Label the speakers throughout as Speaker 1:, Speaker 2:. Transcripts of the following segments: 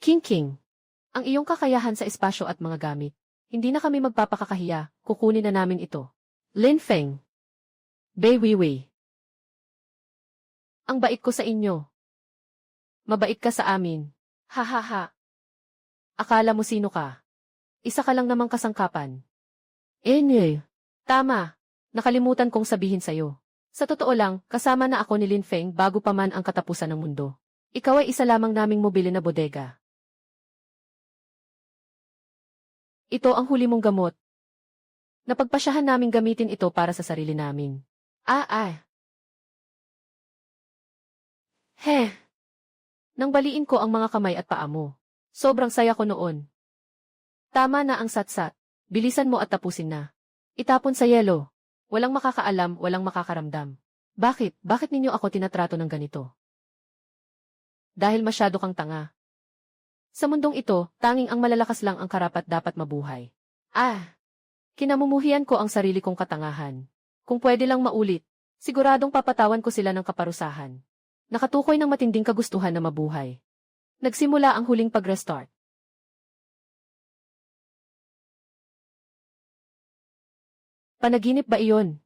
Speaker 1: King. Ang iyong kakayahan sa espasyo at mga gamit. Hindi na kami magpapakakahiya, kukunin na namin ito. Lin Feng. Bei Weiwei. Ang bait ko sa inyo. Mabait ka sa amin. Ha ha ha. Akala mo sino ka? Isa ka lang namang kasangkapan. Tama. Nakalimutan kong sabihin sa'yo. Sa totoo lang, kasama na ako ni Lin Feng bago pa man ang katapusan ng mundo. Ikaw ay isa lamang naming mobile na bodega. Ito ang huli mong gamot. Napagpasyahan naming gamitin ito para sa sarili namin. Nang baliin ko ang mga kamay at paa mo. Sobrang saya ko noon. Tama na ang satsat. Bilisan mo at tapusin na. Itapon sa yelo. Walang makakaalam, walang makakaramdam. Bakit? Bakit ninyo ako tinatrato ng ganito? Dahil masyado kang tanga. Sa mundong ito, tanging ang malalakas lang ang karapat-dapat mabuhay. Kinamumuhian ko ang sarili kong katangahan. Kung pwede lang maulit, siguradong papatawan ko sila ng kaparusahan. Nakatukoy ng matinding kagustuhan na mabuhay. Nagsimula ang huling pag-restart. Panaginip ba iyon?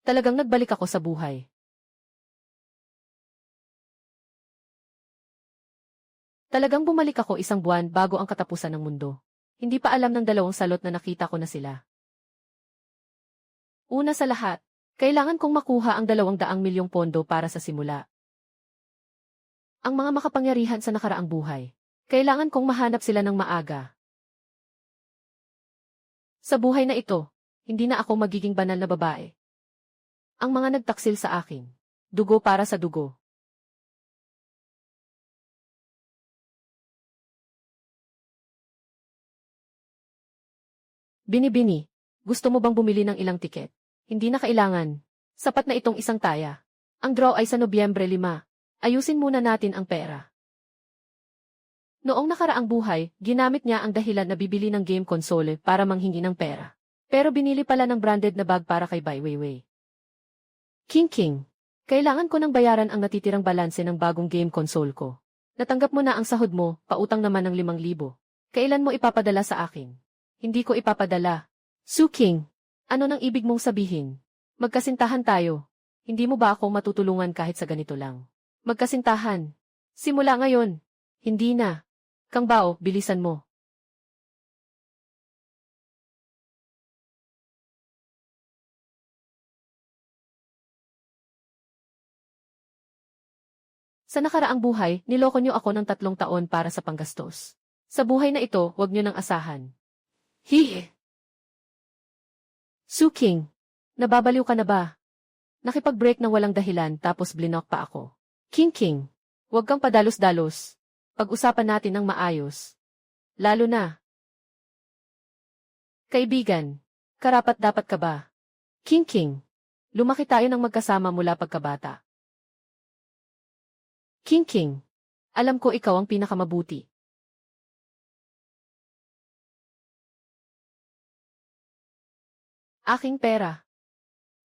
Speaker 1: Talagang nagbalik ako sa buhay. Talagang bumalik ako isang buwan bago ang katapusan ng mundo. Hindi pa alam ng dalawang salot na nakita ko na sila. Una sa lahat, kailangan kong makuha ang 200 milyong pondo para sa simula. Ang mga makapangyarihan sa nakaraang buhay. Kailangan kong mahanap sila ng maaga. Sa buhay na ito, hindi na ako magiging banal na babae. Ang mga nagtaksil sa akin. Dugo para sa dugo. Bini, gusto mo bang bumili ng ilang tiket? Hindi na kailangan. Sapat na itong isang taya. Ang draw ay sa Nobyembre 5. Ayusin muna natin ang pera. Noong nakaraang buhay, ginamit niya ang dahilan na bibili ng game console para manghingi ng pera. Pero binili pala ng branded na bag para kay Bai Weiwei. King. Kailangan ko nang bayaran ang natitirang balanse ng bagong game console ko. Natanggap mo na ang sahod mo, pautang naman ng 5,000. Kailan mo ipapadala sa akin? Hindi ko ipapadala. Su King, ano nang ibig mong sabihin? Magkasintahan tayo. Hindi mo ba ako matutulungan kahit sa ganito lang? Magkasintahan. Simula ngayon. Hindi na. Kang Bao, bilisan mo. Sa nakaraang buhay, niloko niyo ako ng 3 taon para sa panggastos. Sa buhay na ito, huwag niyo nang asahan. Su King, nababaliw ka na ba? Nakipag-break ng walang dahilan tapos blinok pa ako. King, huwag kang padalos-dalos. Pag-usapan natin ng maayos. Lalo na. Kaibigan, karapat-dapat ka ba? King, lumaki tayo ng magkasama mula pagkabata. King, alam ko ikaw ang pinakamabuti. Aking pera.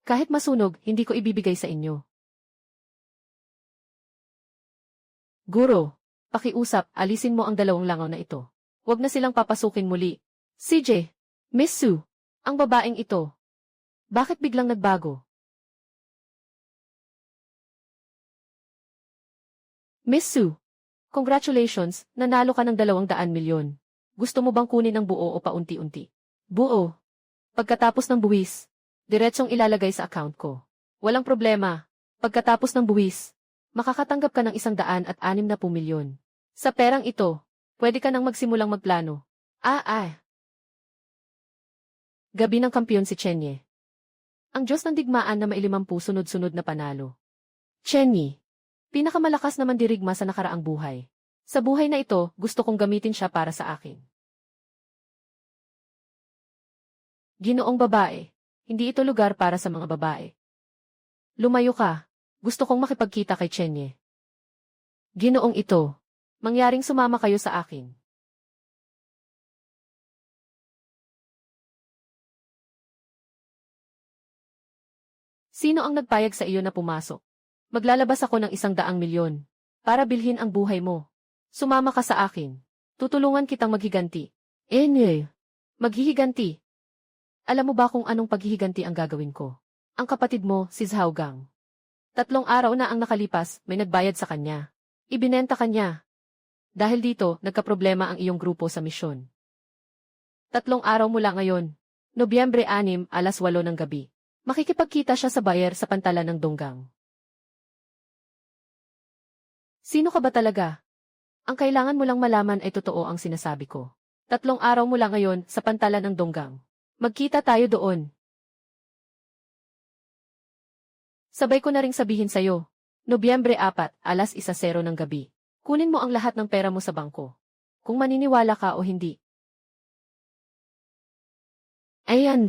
Speaker 1: Kahit masunog, hindi ko ibibigay sa inyo. Guro, pakiusap, alisin mo ang 2 langaw na ito. Huwag na silang papasukin muli. CJ, Miss Su, ang babaeng ito. Bakit biglang nagbago? Miss Su, congratulations, nanalo ka ng 200 milyon. Gusto mo bang kunin ang buo o paunti-unti? Buo. Pagkatapos ng buwis, diretsong ilalagay sa account ko. Walang problema. Pagkatapos ng buwis, makakatanggap ka ng 160 milyon. Sa perang ito, pwede ka nang magsimulang magplano. Gabi ng kampiyon si Chenye. Ang Diyos ng digmaan na mailimampu sunod-sunod na panalo. Chenye, pinakamalakas na mandirigma sa nakaraang buhay. Sa buhay na ito, gusto kong gamitin siya para sa akin. Ginoong babae, hindi ito lugar para sa mga babae. Lumayo ka. Gusto kong makipagkita kay Chenye. Ginoong ito. Mangyaring sumama kayo sa akin. Sino ang nagpayag sa iyo na pumasok? Maglalabas ako ng 100 milyon para bilhin ang buhay mo. Sumama ka sa akin. Tutulungan kitang maghiganti. Maghihiganti. Alam mo ba kung anong paghihiganti ang gagawin ko? Ang kapatid mo, si Zhaogang. 3 araw na ang nakalipas, may nagbayad sa kanya. Ibinenta kanya. Dahil dito, nagkaproblema ang iyong grupo sa misyon. 3 araw mula ngayon, Nobyembre 6, alas 8 ng gabi. Makikipagkita siya sa buyer sa pantalan ng Donggang. Sino ka ba talaga? Ang kailangan mo lang malaman ay totoo ang sinasabi ko. 3 araw mula ngayon sa pantalan ng Donggang. Magkita tayo doon. Sabay ko na ring sabihin sa'yo, Nobyembre 4, alas 1:00 ng gabi. Kunin mo ang lahat ng pera mo sa bangko. Kung maniniwala ka o hindi. Ayan,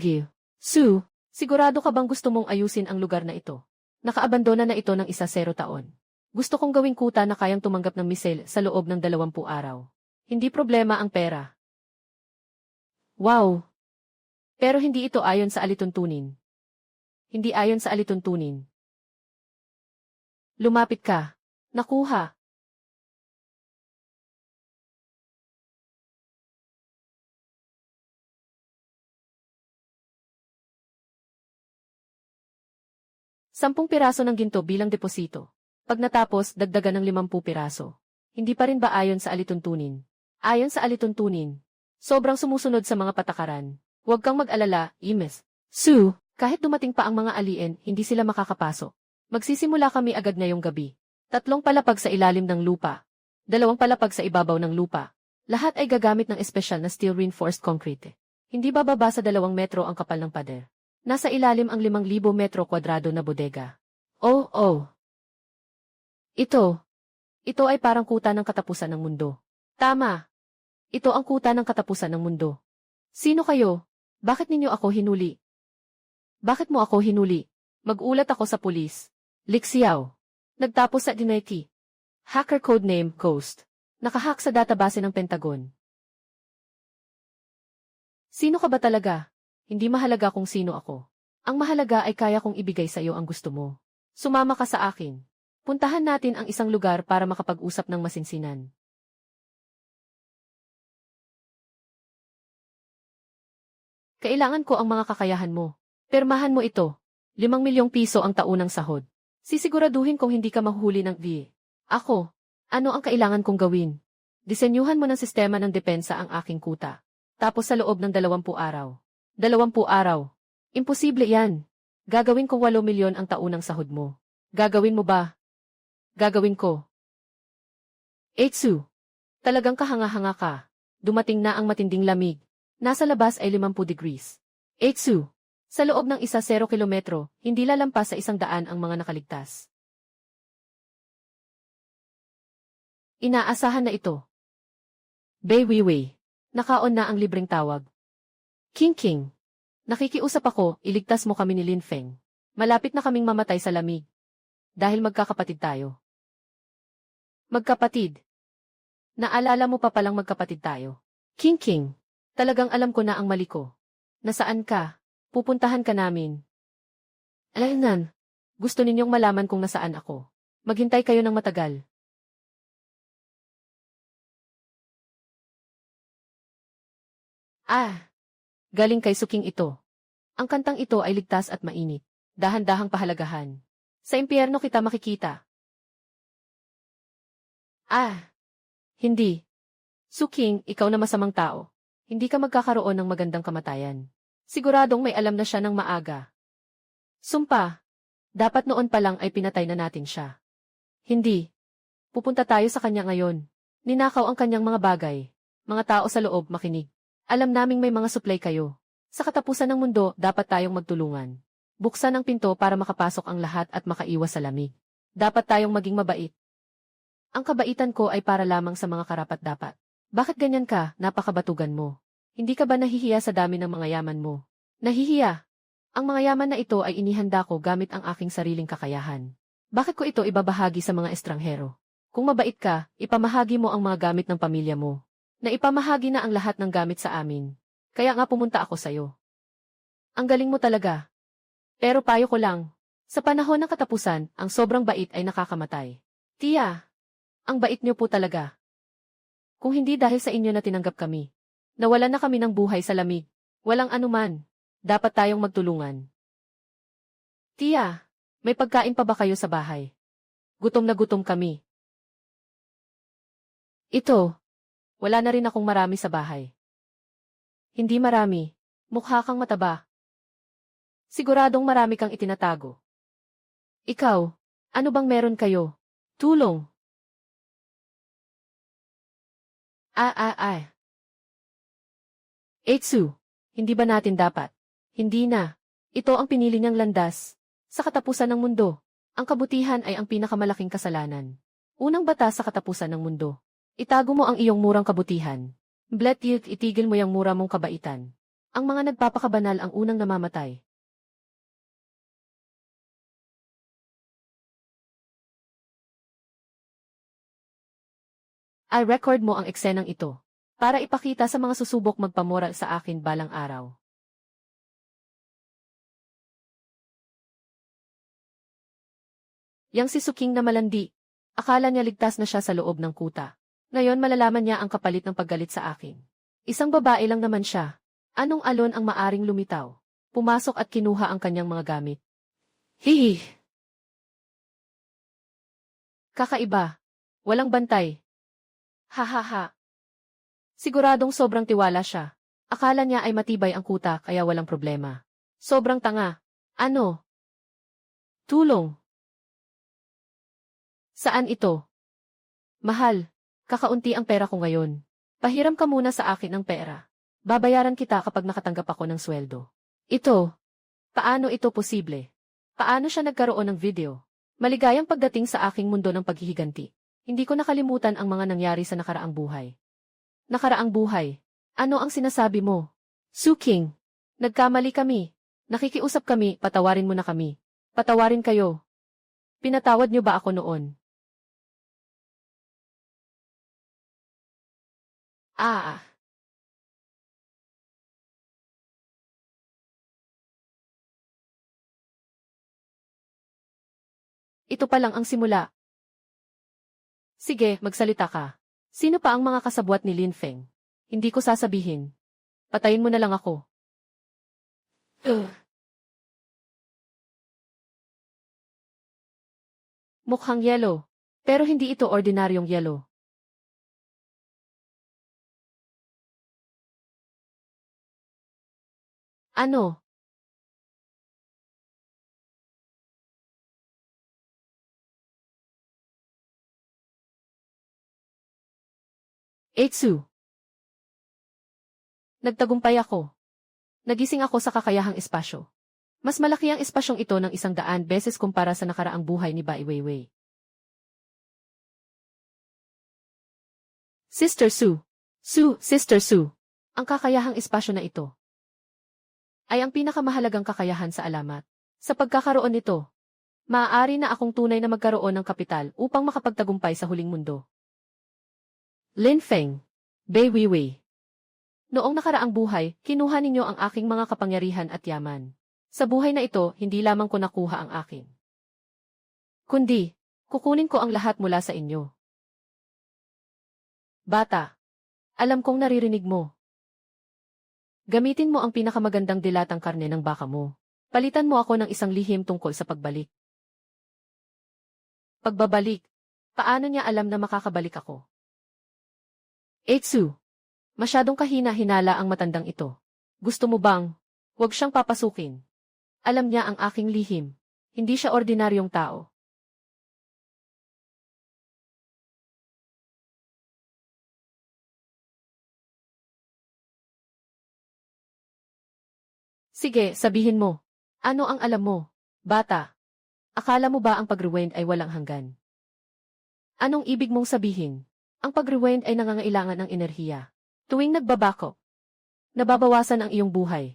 Speaker 1: Su, sigurado ka bang gusto mong ayusin ang lugar na ito? Nakaabandona na ito ng 10 taon. Gusto kong gawing kuta na kayang tumanggap ng misil sa loob ng 20 araw. Hindi problema ang pera. Wow! Pero hindi ito ayon sa alituntunin. Hindi ayon sa alituntunin. Lumapit ka. Nakuha. Sampung piraso ng ginto bilang deposito. Pag natapos, dagdagan ng 50 piraso. Hindi pa rin ba ayon sa alituntunin? Ayon sa alituntunin. Sobrang sumusunod sa mga patakaran. Huwag kang mag-alala, Imes. Su, kahit dumating pa ang mga alien, hindi sila makakapasok. Magsisimula kami agad ngayong gabi. 3 palapag sa ilalim ng lupa. 2 palapag sa ibabaw ng lupa. Lahat ay gagamit ng espesyal na steel reinforced concrete. Hindi bababa sa 2 metro ang kapal ng pader. Nasa ilalim ang 5,000 metro kwadrado na bodega. Oh. Ito ay parang kuta ng katapusan ng mundo. Tama. Ito ang kuta ng katapusan ng mundo. Sino kayo? Bakit ninyo ako hinuli? Bakit mo ako hinuli? Mag-ulat ako sa pulis. Lixiao. Nagtapos sa Dineki. Hacker codename Ghost. Nakahack sa database ng Pentagon. Sino ka ba talaga? Hindi mahalaga kung sino ako. Ang mahalaga ay kaya kong ibigay sa iyo ang gusto mo. Sumama ka sa akin. Puntahan natin ang isang lugar para makapag-usap ng masinsinan. Kailangan ko ang mga kakayahan mo. Permahan mo ito. 5 milyong piso ang taunang sahod. Sisiguraduhin kong hindi ka mahuhuli ng VA. Ako, ano ang kailangan kong gawin? Disenyuhan mo ng sistema ng depensa ang aking kuta. Tapos sa loob ng 20 araw. 20 araw. Imposible yan. Gagawin kong 8 milyon ang taunang sahod mo. Gagawin mo ba? Gagawin ko. Eitsu. Talagang kahanga-hanga ka. Dumating na ang matinding lamig. Nasa labas ay 50 degrees. Eitsu. Sa loob ng 10 kilometro, hindi lalampas sa 100 ang mga nakaligtas. Inaasahan na ito. Bei Weiwei. Nakaon na ang libreng tawag. King. Nakikiusap ako, iligtas mo kami ni Lin Feng. Malapit na kaming mamatay sa lamig. Dahil magkakapatid tayo. Magkapatid. Naalala mo pa palang magkapatid tayo. King. Talagang alam ko na ang mali ko. Nasaan ka? Pupuntahan ka namin. Alaynan. Gusto ninyong malaman kung nasaan ako. Maghintay kayo ng matagal. Galing kay Suking ito. Ang kantang ito ay ligtas at mainit. Dahan-dahang pahalagahan. Sa impyerno kita makikita. Hindi. Suking, ikaw na masamang tao. Hindi ka magkakaroon ng magandang kamatayan. Siguradong may alam na siya ng maaga. Sumpa. Dapat noon pa lang ay pinatay na natin siya. Hindi. Pupunta tayo sa kanya ngayon. Ninakaw ang kanyang mga bagay. Mga tao sa loob makinig. Alam naming may mga supply kayo. Sa katapusan ng mundo, dapat tayong magtulungan. Buksan ang pinto para makapasok ang lahat at makaiwas sa lamig. Dapat tayong maging mabait. Ang kabaitan ko ay para lamang sa mga karapat-dapat. Bakit ganyan ka, napakabatugan mo? Hindi ka ba nahihiya sa dami ng mga yaman mo? Nahihiya. Ang mga yaman na ito ay inihanda ko gamit ang aking sariling kakayahan. Bakit ko ito ibabahagi sa mga estranghero? Kung mabait ka, ipamahagi mo ang mga gamit ng pamilya mo. Na ipamahagi na ang lahat ng gamit sa amin. Kaya nga pumunta ako sa'yo. Ang galing mo talaga. Pero payo ko lang, Sa panahon ng katapusan, ang sobrang bait ay nakakamatay. Tia, ang bait niyo po talaga. Kung hindi dahil sa inyo na tinanggap kami, nawalan na kami ng buhay sa lamig. Walang anuman. Dapat tayong magtulungan. Tia, may pagkain pa ba kayo sa bahay? Gutom na gutom kami. Ito, wala na rin akong marami sa bahay. Hindi marami. Mukha kang mataba. Siguradong marami kang itinatago. Ikaw, ano bang meron kayo? Tulong. Eitsu, hindi ba natin dapat? Hindi na. Ito ang pinili niyang landas. Sa katapusan ng mundo, ang kabutihan ay ang pinakamalaking kasalanan. Unang batas sa katapusan ng mundo. Itago mo ang iyong murang kabutihan. Blet youth, itigil mo yung mura mong kabaitan. Ang mga nagpapakabanal ang unang namamatay. I-record mo ang eksenang ito para ipakita sa mga susubok magpamoral sa akin balang araw. Yang si Suking na malandi, akala niya ligtas na siya sa loob ng kuta. Ngayon malalaman niya ang kapalit ng paggalit sa akin. Isang babae lang naman siya. Anong alon ang maaring lumitaw? Pumasok at kinuha ang kanyang mga gamit. Hihi! Kakaiba. Walang bantay. Hahaha. Siguradong sobrang tiwala siya. Akala niya ay matibay ang kuta kaya walang problema. Sobrang tanga. Ano? Tulong. Saan ito? Mahal, kakaunti ang pera ko ngayon. Pahiram ka muna sa akin ng pera. Babayaran kita kapag nakatanggap ako ng sweldo. Ito. Paano ito posible? Paano siya nagkaroon ng video? Maligayang pagdating sa aking mundo ng paghihiganti. Hindi ko nakalimutan ang mga nangyari sa nakaraang buhay. Nakaraang buhay. Ano ang sinasabi mo? Suking. Nagkamali kami. Nakikiusap kami, patawarin mo na kami. Patawarin kayo. Pinatawad niyo ba ako noon? Ah. Ito pa lang ang simula. Sige, magsalita ka. Sino pa ang mga kasabwat ni Lin Feng? Hindi ko sasabihin. Patayin mo na lang ako. Mukhang yelo. Pero hindi ito ordinaryong yelo. Ano? Eitsu. Nagtagumpay ako. Nagising ako sa kakayahang espasyo. Mas malaki ang espasyong ito ng 100 beses kumpara sa nakaraang buhay ni Bai Weiwei. Sister Su. Sister Su. Ang kakayahang espasyo na ito ay ang pinakamahalagang kakayahan sa alamat. Sa pagkakaroon nito, maaari na akong tunay na magkaroon ng kapital upang makapagtagumpay sa huling mundo. Lin Feng. Bai Weiwei. Noong nakaraang buhay, kinuha ninyo ang aking mga kapangyarihan at yaman. Sa buhay na ito, hindi lamang ko nakuha ang akin. Kundi, kukunin ko ang lahat mula sa inyo. Bata, alam kong naririnig mo. Gamitin mo ang pinakamagandang dilatang karne ng baka mo. Palitan mo ako ng isang lihim tungkol sa pagbalik. Pagbabalik. Paano niya alam na makakabalik ako? Eitsu. Masyadong kahina-hinala ang matandang ito. Gusto mo bang? Huwag siyang papasukin. Alam niya ang aking lihim. Hindi siya ordinaryong tao. Sige, sabihin mo. Ano ang alam mo, bata? Akala mo ba ang pag-rewind ay walang hanggan? Anong ibig mong sabihin? Ang pag-rewind ay nangangailangan ng enerhiya. Tuwing nagbabako, nababawasan ang iyong buhay.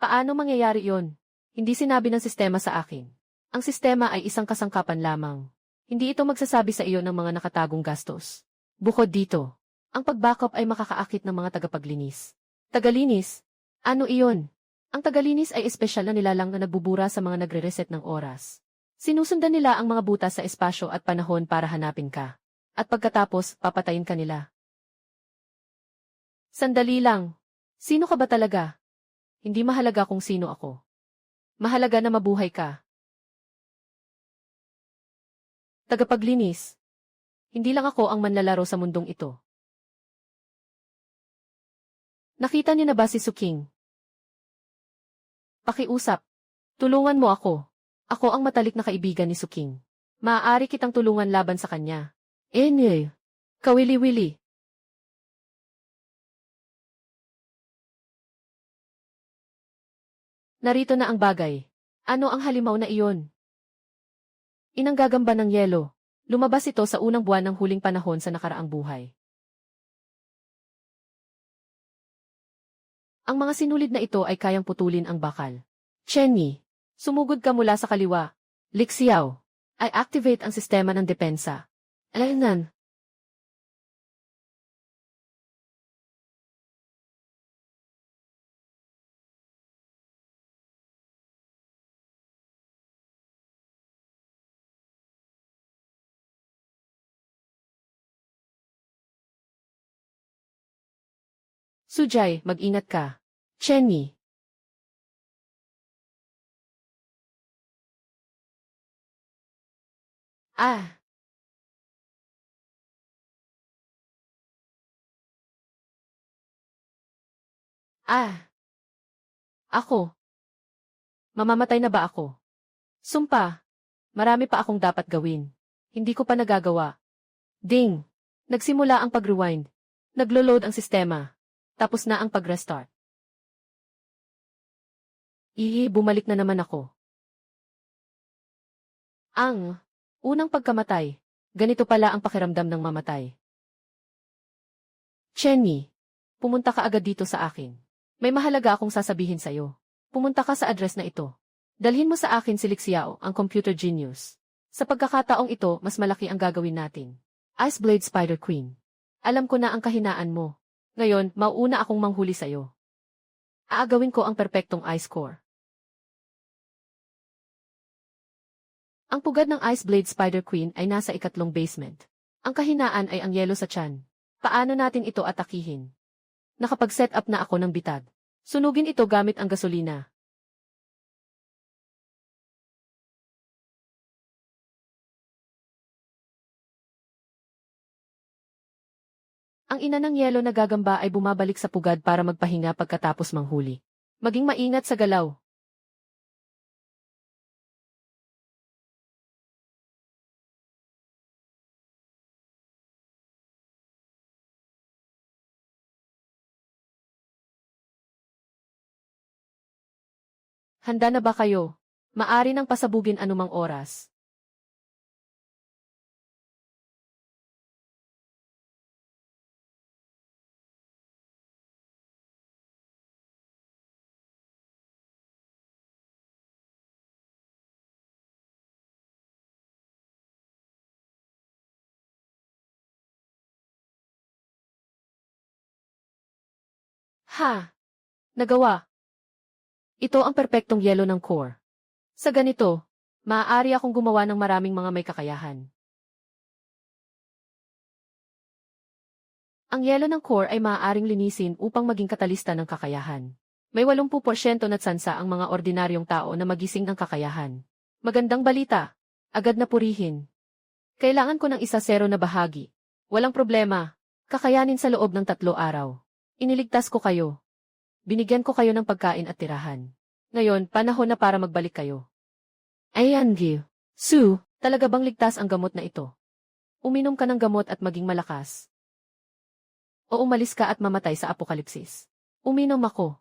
Speaker 1: Paano mangyayari yon? Hindi sinabi ng sistema sa akin. Ang sistema ay isang kasangkapan lamang. Hindi ito magsasabi sa iyo ng mga nakatagong gastos. Bukod dito, ang pag-backup ay makakaakit ng mga tagapaglinis. Tagalinis? Ano iyon? Ang tagalinis ay espesyal na nilalang na nagbubura sa mga nagre-reset ng oras. Sinusundan nila ang mga butas sa espasyo at panahon para hanapin ka. At pagkatapos, papatayin ka nila. Sandali lang. Sino ka ba talaga? Hindi mahalaga kung sino ako. Mahalaga na mabuhay ka. Tagapaglinis. Hindi lang ako ang manlalaro sa mundong ito. Nakita niyo na ba si Suking? Pakiusap. Tulungan mo ako. Ako ang matalik na kaibigan ni Suking. Maaari kitang tulungan laban sa kanya. Kawili-wili. Narito na ang bagay. Ano ang halimaw na iyon? Inanggagamba ng yelo. Lumabas ito sa unang buwan ng huling panahon sa nakaraang buhay. Ang mga sinulid na ito ay kayang putulin ang bakal. Chenyi, sumugod ka mula sa kaliwa. Lixiao, ay activate ang sistema ng depensa. Alaynan. Sujay, mag-ingat ka. Chenyi. Ah. Ako. Mamamatay na ba ako? Sumpa. Marami pa akong dapat gawin. Hindi ko pa nagagawa. Ding. Nagsimula ang pag-rewind. Naglo-load ang sistema. Tapos na ang pag-restart. Bumalik na naman ako. Ang unang pagkamatay. Ganito pala ang pakiramdam ng mamatay. Chenny, pumunta ka agad dito sa akin. May mahalaga akong sasabihin sa'yo. Pumunta ka sa address na ito. Dalhin mo sa akin si Lixiao, ang computer genius. Sa pagkakataong ito, mas malaki ang gagawin natin. Iceblade Spider Queen. Alam ko na ang kahinaan mo. Ngayon, mauuna akong manghuli sa'yo. Aagawin ko ang perpektong ice core. Ang pugad ng Iceblade Spider Queen ay nasa ikatlong basement. Ang kahinaan ay ang yelo sa tiyan. Paano natin ito atakihin? Nakapag-set up na ako ng bitag. Sunugin ito gamit ang gasolina. Ang ina ng yelo na gagamba ay bumabalik sa pugad para magpahinga pagkatapos manghuli. Maging maingat sa galaw. Handa na ba kayo? Maari nang pasabugin anumang oras. Ha! Nagawa! Ito ang perpektong yelo ng core. Sa ganito, maaari akong gumawa ng maraming mga may kakayahan. Ang yelo ng core ay maaaring linisin upang maging katalista ng kakayahan. May 80% na tsansa ang mga ordinaryong tao na magising ng kakayahan. Magandang balita. Agad na purihin. Kailangan ko ng 1-0 na bahagi. Walang problema. Kakayanin sa loob ng 3 araw. Iniligtas ko kayo. Binigyan ko kayo ng pagkain at tirahan. Ngayon, panahon na para magbalik kayo. Ayan, Gil. Sue, talaga bang ligtas ang gamot na ito? Uminom ka ng gamot at maging malakas. O umalis ka at mamatay sa apokalipsis. Uminom ako.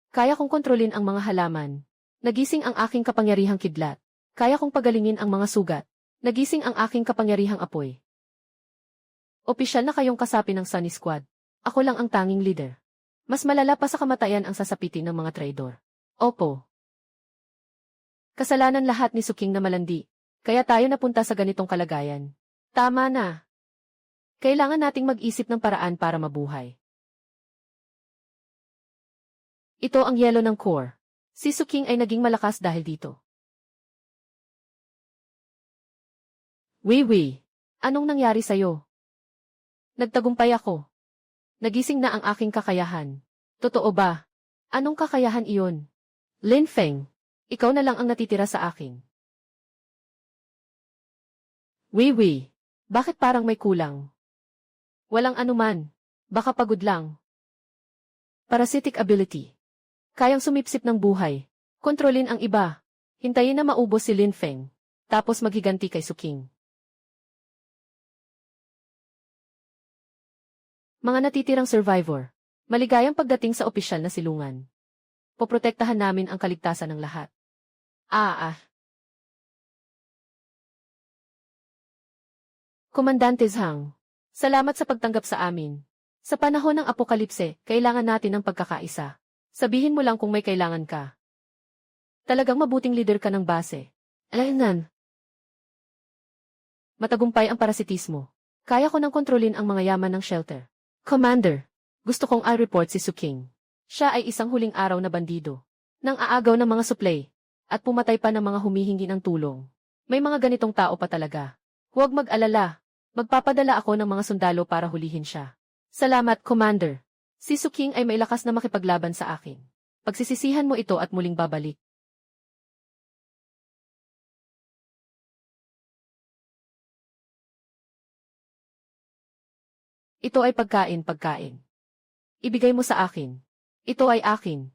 Speaker 1: Kaya kong kontrolin ang mga halaman. Nagising ang aking kapangyarihang kidlat. Kaya kong pagalingin ang mga sugat. Nagising ang aking kapangyarihang apoy. Opisyal na kayong kasapi ng Sunny Squad. Ako lang ang tanging leader. Mas malala pa sa kamatayan ang sasapitin ng mga traidor. Opo. Kasalanan lahat ni Suking na malandi. Kaya tayo napunta sa ganitong kalagayan. Tama na. Kailangan nating mag-isip ng paraan para mabuhay. Ito ang yelo ng core. Si Suking ay naging malakas dahil dito. Wei, anong nangyari sa'yo? Nagtagumpay ako. Nagising na ang aking kakayahan. Totoo ba? Anong kakayahan iyon? Lin Feng, ikaw na lang ang natitira sa akin. Wei, bakit parang may kulang? Walang anuman. Baka pagod lang. Parasitic ability. Kayang sumipsip ng buhay. Kontrolin ang iba. Hintayin na maubos si Lin Feng. Tapos maghiganti kay Suking. Mga natitirang survivor. Maligayang pagdating sa opisyal na silungan. Poprotektahan namin ang kaligtasan ng lahat. Komandante Zhang. Salamat sa pagtanggap sa amin. Sa panahon ng apokalipse, kailangan natin ng pagkakaisa. Sabihin mo lang kung may kailangan ka. Talagang mabuting leader ka ng base. Alainan. Matagumpay ang parasitismo. Kaya ko nang kontrolin ang mga yaman ng shelter. Commander, gusto kong i-report si Suking. Siya ay isang huling araw na bandido. Nang aagaw ng mga supply. At pumatay pa ng mga humihingi ng tulong. May mga ganitong tao pa talaga. Huwag mag-alala. Magpapadala ako ng mga sundalo para hulihin siya. Salamat, Commander. Si Suking ay may lakas na makipaglaban sa akin. Pagsisisihan mo ito at muling babalik. Ito ay pagkain. Ibigay mo sa akin. Ito ay akin.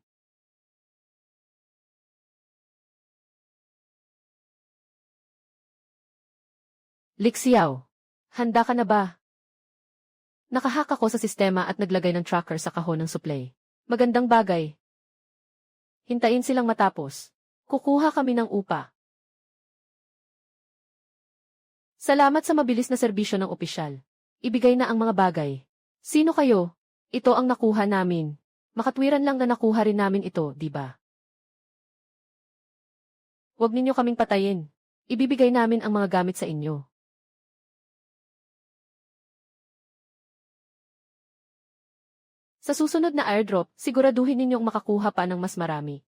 Speaker 1: Lixiao, handa ka na ba? Nakahack ako sa sistema at naglagay ng tracker sa kahon ng supply. Magandang bagay. Hintayin silang matapos. Kukuha kami ng upa. Salamat sa mabilis na serbisyo ng opisyal. Ibigay na ang mga bagay. Sino kayo? Ito ang nakuha namin. Makatwiran lang na nakuha rin namin ito, di ba? Huwag ninyo kaming patayin. Ibibigay namin ang mga gamit sa inyo. Sa susunod na airdrop, siguraduhin ninyong makakuha pa ng mas marami.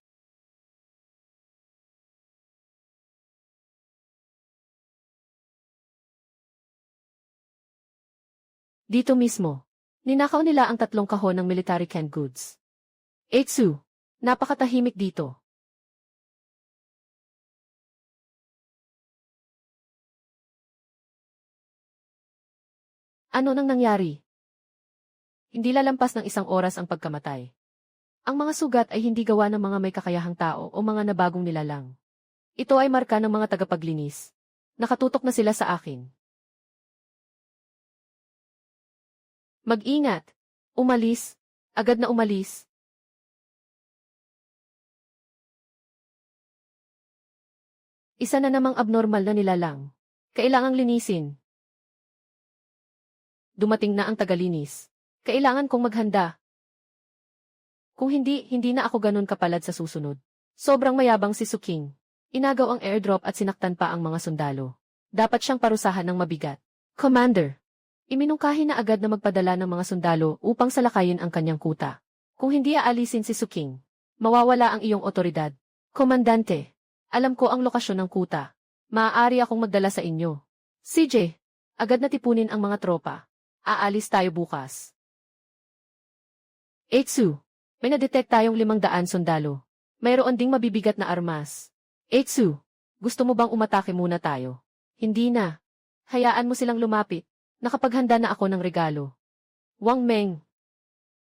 Speaker 1: Dito mismo. Ninakaw nila ang 3 kahon ng military canned goods. Eitsu, napakatahimik dito. Ano nang nangyari? Hindi lalampas ng 1 oras ang pagkamatay. Ang mga sugat ay hindi gawa ng mga may kakayahang tao o mga nabagong nilalang. Ito ay marka ng mga tagapaglinis. Nakatutok na sila sa akin. Mag-ingat. Umalis. Agad na umalis. Isa na namang abnormal na nilalang. Kailangang linisin. Dumating na ang tagalinis. Kailangan kong maghanda. Kung hindi na ako ganun kapalad sa susunod. Sobrang mayabang si Suking. Inagaw ang airdrop at sinaktan pa ang mga sundalo. Dapat siyang parusahan ng mabigat. Commander, iminungkahi na agad na magpadala ng mga sundalo upang salakayin ang kanyang kuta. Kung hindi aalisin si Suking, mawawala ang iyong otoridad. Komandante, alam ko ang lokasyon ng kuta. Maaari akong magdala sa inyo. CJ, agad na tipunin ang mga tropa. Aalis tayo bukas. Eitsu, may na-detect tayong 500 sundalo. Mayroon ding mabibigat na armas. Eitsu, gusto mo bang umatake muna tayo? Hindi na. Hayaan mo silang lumapit. Nakapaghanda na ako ng regalo. Wang Meng.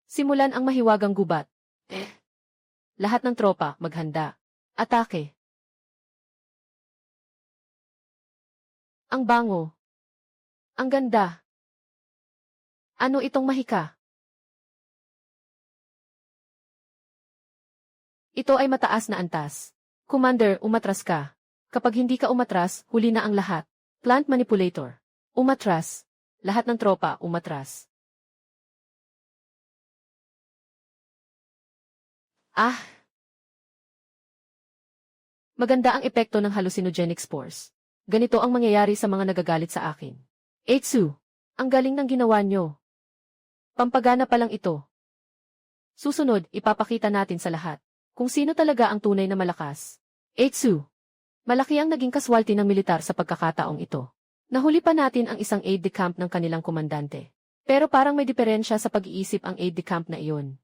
Speaker 1: Simulan ang mahiwagang gubat. Lahat ng tropa, maghanda. Atake. Ang bango. Ang ganda. Ano itong mahika? Ito ay mataas na antas. Commander, umatras ka. Kapag hindi ka umatras, huli na ang lahat. Plant manipulator. Umatras. Lahat ng tropa, umatras. Maganda ang epekto ng hallucinogenic spores. Ganito ang mangyayari sa mga nagagalit sa akin. Eitsu, ang galing ng ginawa nyo. Pampagana pa lang ito. Susunod, ipapakita natin sa lahat kung sino talaga ang tunay na malakas. Eitsu. Malaki ang naging kaswalti ng militar sa pagkakataong ito. Nahuli pa natin ang isang aide-de-camp ng kanilang komandante. Pero parang may diferensya sa pag-iisip ang aide-de-camp na iyon.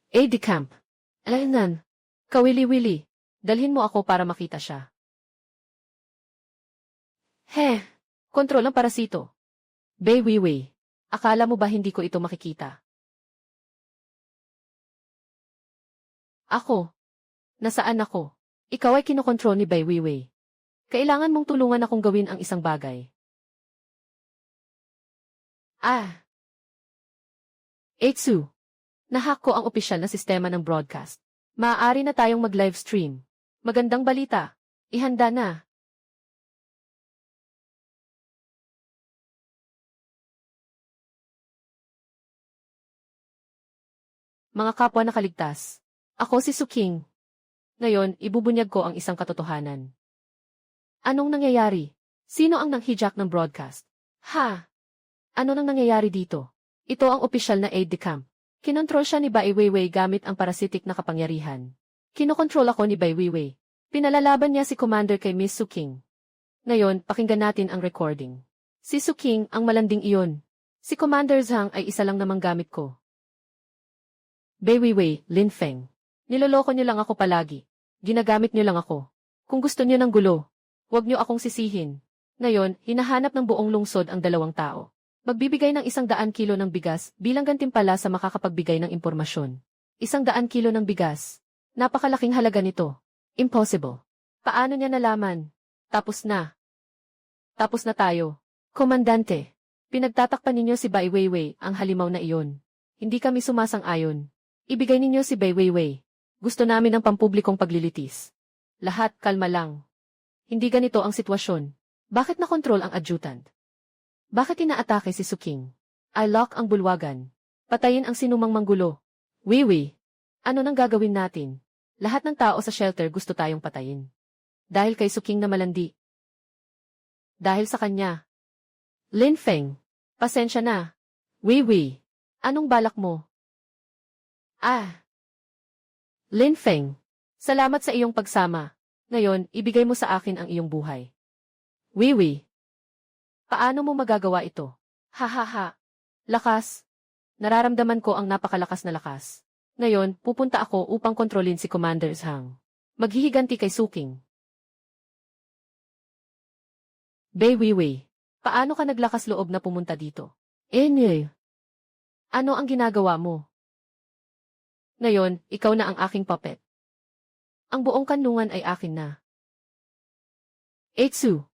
Speaker 1: Aide-de-camp. Alaynan. Kawili-wili. Dalhin mo ako para makita siya. Kontrol ang parasito. Bai Weiwei. Akala mo ba hindi ko ito makikita? Ako. Nasaan ako? Ikaw ay kinokontrol ni Bai Weiwei. Kailangan mong tulungan akong gawin ang isang bagay. Eitsu. Nahack ko ang opisyal na sistema ng broadcast. Maaari na tayong mag-live stream. Magandang balita. Ihanda na. Mga kapwa nakaligtas. Ako si Suking. Ngayon, ibubunyag ko ang isang katotohanan. Anong nangyayari? Sino ang nang-hijack ng broadcast? Ano nang nangyayari dito? Ito ang opisyal na aide-de-camp. Kinontrol siya ni Bai Weiwei gamit ang parasitic na kapangyarihan. Kinokontrol ako ni Bai Weiwei. Pinalalaban niya si Commander kay Miss Suking. Ngayon, pakinggan natin ang recording. Si Suking ang malanding iyon. Si Commander Zhang ay isa lang namang gamit ko. Bai Weiwei, Lin Feng. Niloloko niyo lang ako palagi. Ginagamit niyo lang ako. Kung gusto niyo ng gulo, huwag niyo akong sisihin. Ngayon, hinahanap ng buong lungsod ang 2 tao. Magbibigay ng 100 kilo ng bigas bilang gantimpala sa makakapagbigay ng impormasyon. 100 kilo ng bigas. Napakalaking halaga nito. Impossible. Paano niya nalaman? Tapos na. Tapos na tayo. Komandante, pinagtatakpan ninyo si Bai Weiwei, ang halimaw na iyon. Hindi kami sumasang-ayon. Ibigay ninyo si Bai Weiwei. Gusto namin ng pampublikong paglilitis. Lahat kalma lang. Hindi ganito ang sitwasyon. Bakit nakontrol ang adjutant? Bakit inaatake si Suking? I-lock ang bulwagan. Patayin ang sinumang manggulo. Weiwei. Ano nang gagawin natin? Lahat ng tao sa shelter gusto tayong patayin. Dahil kay Suking na malandi. Dahil sa kanya. Lin Feng. Pasensya na. Weiwei. Anong balak mo? Lin Feng. Salamat sa iyong pagsama. Ngayon, ibigay mo sa akin ang iyong buhay. Weiwei. Paano mo magagawa ito? Lakas. Nararamdaman ko ang napakalakas na lakas. Ngayon, pupunta ako upang kontrolin si Commander Zhang. Maghihiganti kay Suking. Bai Weiwei. Paano ka naglakas loob na pumunta dito? Ano ang ginagawa mo? Ngayon, ikaw na ang aking puppet. Ang buong kanlungan ay akin na. Eitsu.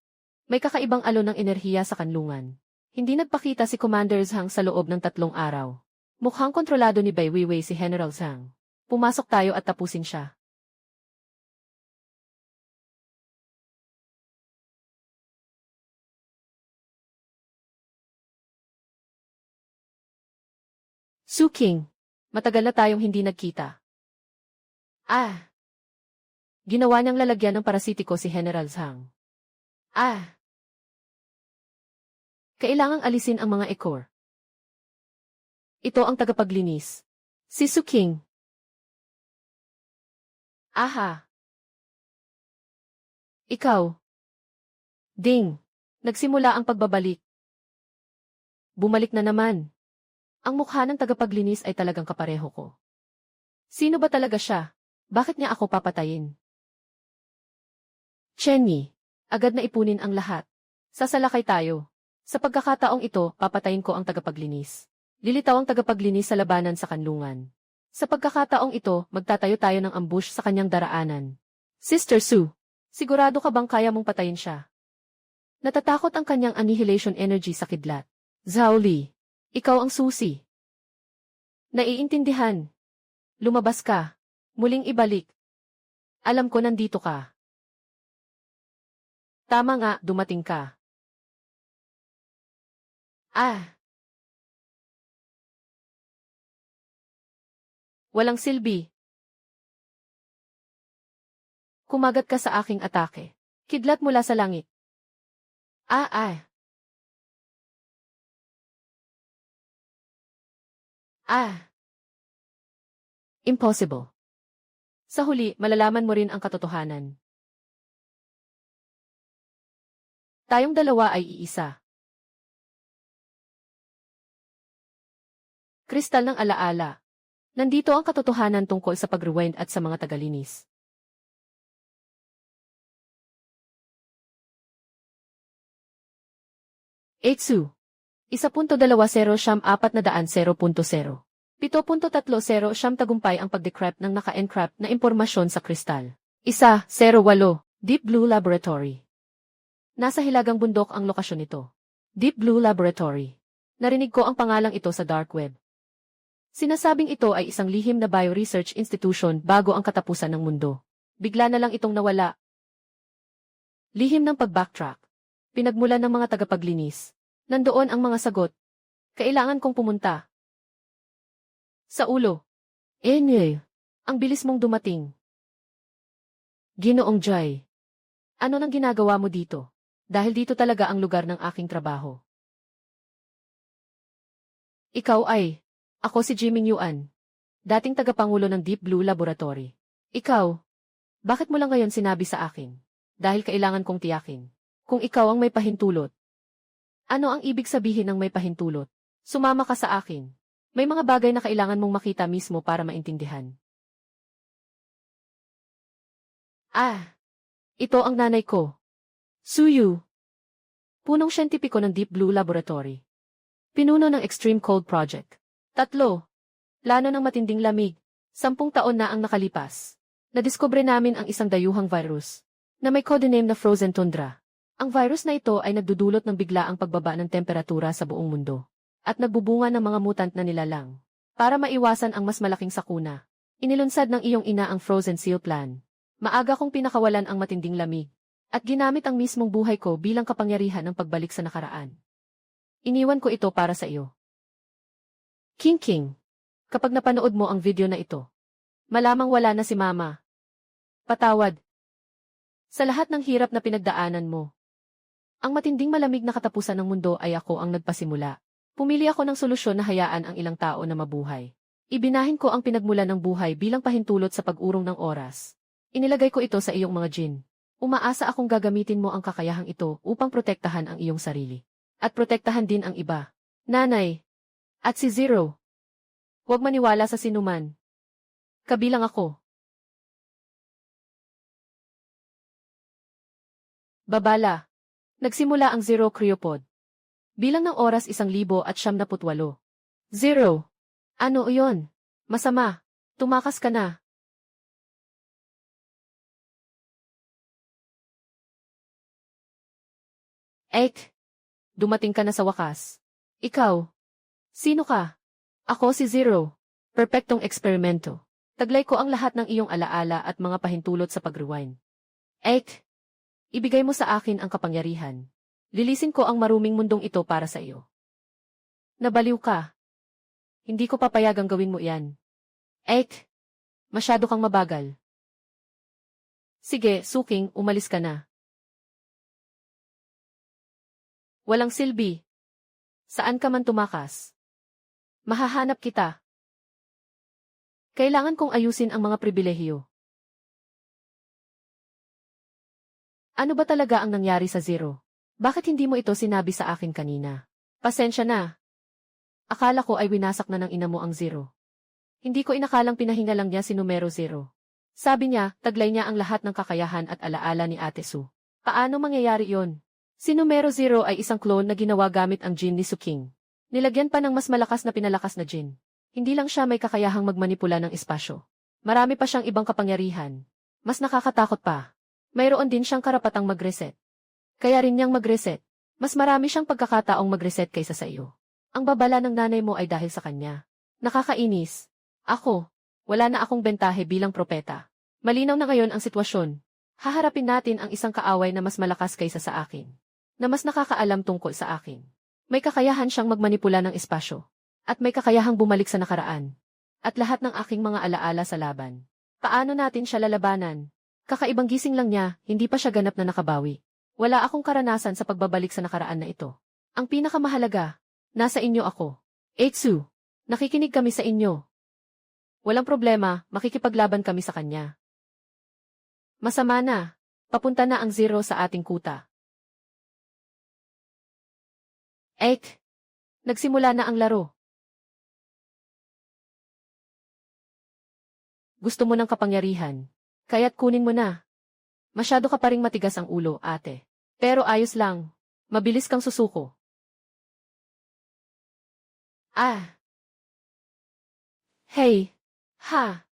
Speaker 1: May kakaibang alon ng enerhiya sa kanlungan. Hindi nagpakita si Commander Zhang sa loob ng 3 araw. Mukhang kontrolado ni Bai Weiwei si General Zhang. Pumasok tayo at tapusin siya. Suking. Matagal na tayong hindi nagkita. Ginawa niyang lalagyan ng parasitiko si General Zhang. Kailangang alisin ang mga ekor. Ito ang tagapaglinis. Si Suking. Ikaw. Ding. Nagsimula ang pagbabalik. Bumalik na naman. Ang mukha ng tagapaglinis ay talagang kapareho ko. Sino ba talaga siya? Bakit niya ako papatayin? Chenyi. Agad na ipunin ang lahat. Sasalakay tayo. Sa pagkakataong ito, papatayin ko ang tagapaglinis. Lilitaw ang tagapaglinis sa labanan sa kanlungan. Sa pagkakataong ito, magtatayo tayo ng ambush sa kanyang daraanan. Sister Su, sigurado ka bang kaya mong patayin siya? Natatakot ang kanyang annihilation energy sa kidlat. Zhao Li, ikaw ang susi. Naiintindihan. Lumabas ka. Muling ibalik. Alam ko nandito ka. Tama nga, dumating ka. Walang silbi. Kumagat ka sa aking atake. Kidlat mula sa langit. Impossible. Sa huli, malalaman mo rin ang katotohanan. Tayong dalawa ay iisa. Kristal ng alaala. Nandito ang katotohanan tungkol sa pag-rewind at sa mga tagalinis. Eitsu. 1.20-400. 7.30 siyam tagumpay ang pag-decrypt ng naka-encrypt na impormasyon sa kristal. 1.08 Deep Blue Laboratory. Nasa hilagang bundok ang lokasyon nito. Deep Blue Laboratory. Narinig ko ang pangalang ito sa dark web. Sinasabing ito ay isang lihim na bioresearch institution bago ang katapusan ng mundo. Bigla na lang itong nawala. Lihim ng pag-backtrack. Pinagmulan ng mga tagapaglinis. Nandoon ang mga sagot. Kailangan kong pumunta. Sa ulo. Ang bilis mong dumating. Ginoong Jai. Ano nang ginagawa mo dito? Dahil dito talaga ang lugar ng aking trabaho. Ikaw ay, ako si Jiming Yuan. Dating tagapangulo ng Deep Blue Laboratory. Ikaw, bakit mo lang ngayon sinabi sa akin? Dahil kailangan kong tiyakin. Kung ikaw ang may pahintulot. Ano ang ibig sabihin ng may pahintulot? Sumama ka sa akin. May mga bagay na kailangan mong makita mismo para maintindihan. Ito ang nanay ko. Suyu. Punong siyentipiko ng Deep Blue Laboratory. Pinuno ng Extreme Cold Project. 3. Plano ng matinding lamig. 10 taon na ang nakalipas. Nadiskubre namin ang isang dayuhang virus na may codename na Frozen Tundra. Ang virus na ito ay nagdudulot ng biglaang pagbaba ng temperatura sa buong mundo at nagbubunga ng mga mutant na nilalang. Para maiwasan ang mas malaking sakuna, inilunsad ng iyong ina ang Frozen Seal Plan. Maaga kong pinakawalan ang matinding lamig at ginamit ang mismong buhay ko bilang kapangyarihan ng pagbalik sa nakaraan. Iniwan ko ito para sa iyo. King, kapag napanood mo ang video na ito, malamang wala na si Mama. Patawad. Sa lahat ng hirap na pinagdaanan mo, ang matinding malamig na katapusan ng mundo ay ako ang nagpasimula. Pumili ako ng solusyon na hayaan ang ilang tao na mabuhay. Ibinahin ko ang pinagmulan ng buhay bilang pahintulot sa pag-urong ng oras. Inilagay ko ito sa iyong mga jin. Umaasa akong gagamitin mo ang kakayahang ito upang protektahan ang iyong sarili. At protektahan din ang iba. Nanay. At si Zero. Huwag maniwala sa sinuman. Kabilang ako. Babala. Nagsimula ang Zero Cryopod. Bilang ng oras 1,078. Zero. Ano iyon? Masama. Tumakas ka na. Dumating ka na sa wakas. Ikaw. Sino ka? Ako si Zero. Perpektong eksperimento. Taglay ko ang lahat ng iyong alaala at mga pahintulot sa pag-rewind. Ibigay mo sa akin ang kapangyarihan. Lilisin ko ang maruming mundong ito para sa iyo. Nabaliw ka. Hindi ko papayagang gawin mo yan. Masyado kang mabagal. Sige, suking, umalis ka na. Walang silbi. Saan ka man tumakas? Mahahanap kita. Kailangan kong ayusin ang mga pribilehiyo. Ano ba talaga ang nangyari sa Zero? Bakit hindi mo ito sinabi sa akin kanina? Pasensya na. Akala ko ay winasak na ng ina mo ang Zero. Hindi ko inakalang pinahinga lang niya si numero 0. Sabi niya, taglay niya ang lahat ng kakayahan at alaala ni Ate Su. Paano mangyayari yon? Si numero 0 ay isang clone na ginawa gamit ang Jin ni Su King. Nilagyan pa ng mas malakas na pinalakas na Jin. Hindi lang siya may kakayahang magmanipula ng espasyo. Marami pa siyang ibang kapangyarihan. Mas nakakatakot pa. Mayroon din siyang karapatang mag-reset. Kaya rin niyang mag-reset. Mas marami siyang pagkakataong mag-reset kaysa sa iyo. Ang babala ng nanay mo ay dahil sa kanya. Nakakainis. Ako, wala na akong bentahe bilang propeta. Malinaw na ngayon ang sitwasyon. Haharapin natin ang isang kaaway na mas malakas kaysa sa akin. Na mas nakakaalam tungkol sa akin. May kakayahan siyang magmanipula ng espasyo. At may kakayahang bumalik sa nakaraan. At lahat ng aking mga alaala sa laban. Paano natin siya lalabanan? Kakaibang gising lang niya, hindi pa siya ganap na nakabawi. Wala akong karanasan sa pagbabalik sa nakaraan na ito. Ang pinakamahalaga, nasa inyo ako. Eitsu, nakikinig kami sa inyo. Walang problema, makikipaglaban kami sa kanya. Masama na. Papunta na ang zero sa ating kuta. Ek! Nagsimula na ang laro. Gusto mo ng kapangyarihan. Kaya't kunin mo na. Masyado ka pa ring matigas ang ulo, ate. Pero ayos lang. Mabilis kang susuko. Ah! Hey! Ha!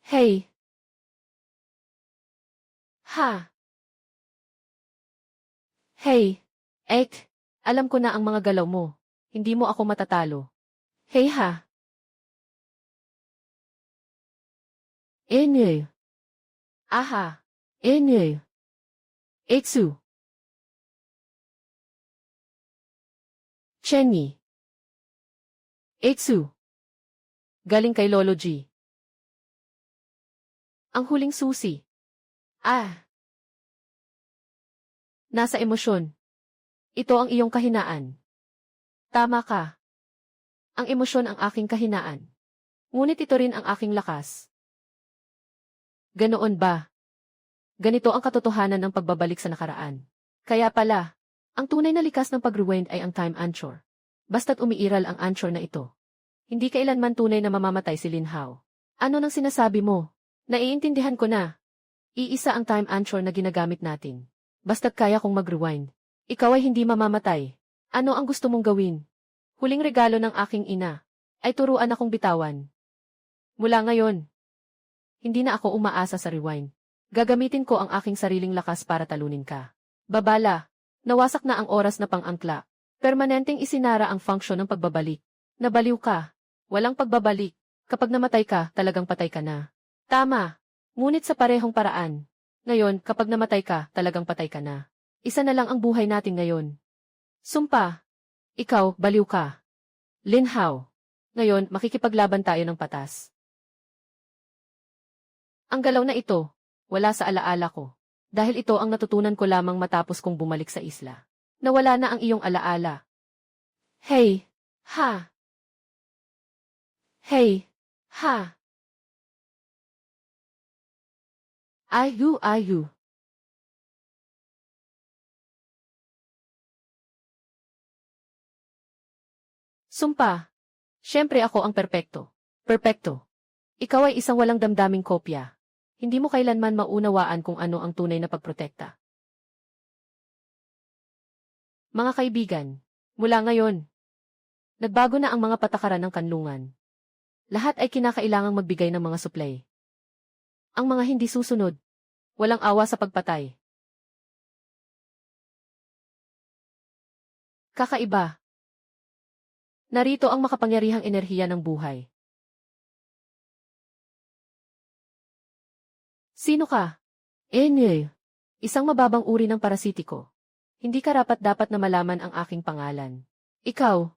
Speaker 1: Hey! Ha! Hey! Ek! Alam ko na ang mga galaw mo. Hindi mo ako matatalo. Hey ha! Enye! Aha! Enye! Etsu! Chenyi! Etsu! Galing kay Lolo G. Ang huling susi. Ah! Nasa emosyon. Ito ang iyong kahinaan. Tama ka. Ang emosyon ang aking kahinaan. Ngunit ito rin ang aking lakas. Ganoon ba? Ganito ang katotohanan ng pagbabalik sa nakaraan. Kaya pala, ang tunay na likas ng pag-rewind ay ang time anchor. Basta't umiiral ang anchor na ito. Hindi kailanman tunay na mamamatay si Lin Hao. Ano nang sinasabi mo? Naiintindihan ko na. Iisa ang time anchor na ginagamit natin. Basta't kaya kong mag-rewind. Ikaw ay hindi mamamatay. Ano ang gusto mong gawin? Huling regalo ng aking ina ay turuan akong bitawan. Mula ngayon, hindi na ako umaasa sa rewind. Gagamitin ko ang aking sariling lakas para talunin ka. Babala, nawasak na ang oras na pang-angkla. Permanenteng isinara ang function ng pagbabalik. Nabaliw ka. Walang pagbabalik. Kapag namatay ka, talagang patay ka na. Tama. Ngunit sa parehong paraan. Ngayon, kapag namatay ka, talagang patay ka na. Isa na lang ang buhay natin ngayon. Sumpa. Ikaw, baliw ka. Lin Hao. Ngayon, makikipaglaban tayo ng patas. Ang galaw na ito, wala sa alaala ko. Dahil ito ang natutunan ko lamang matapos kong bumalik sa isla. Nawala na ang iyong alaala. Hey! Ha! Hey! Ha! Ayu! Sumpa! Siyempre ako ang perpekto. Perpekto. Ikaw ay isang walang damdaming kopya. Hindi mo kailanman maunawaan kung ano ang tunay na pagprotekta. Mga kaibigan, mula ngayon, nagbago na ang mga patakaran ng kanlungan. Lahat ay kinakailangang magbigay ng mga supply. Ang mga hindi susunod, walang awa sa pagpatay. Kakaiba. Narito ang makapangyarihang enerhiya ng buhay. Sino ka? Enye. Isang mababang uri ng parasitiko. Hindi karapat-dapat na malaman ang aking pangalan. Ikaw,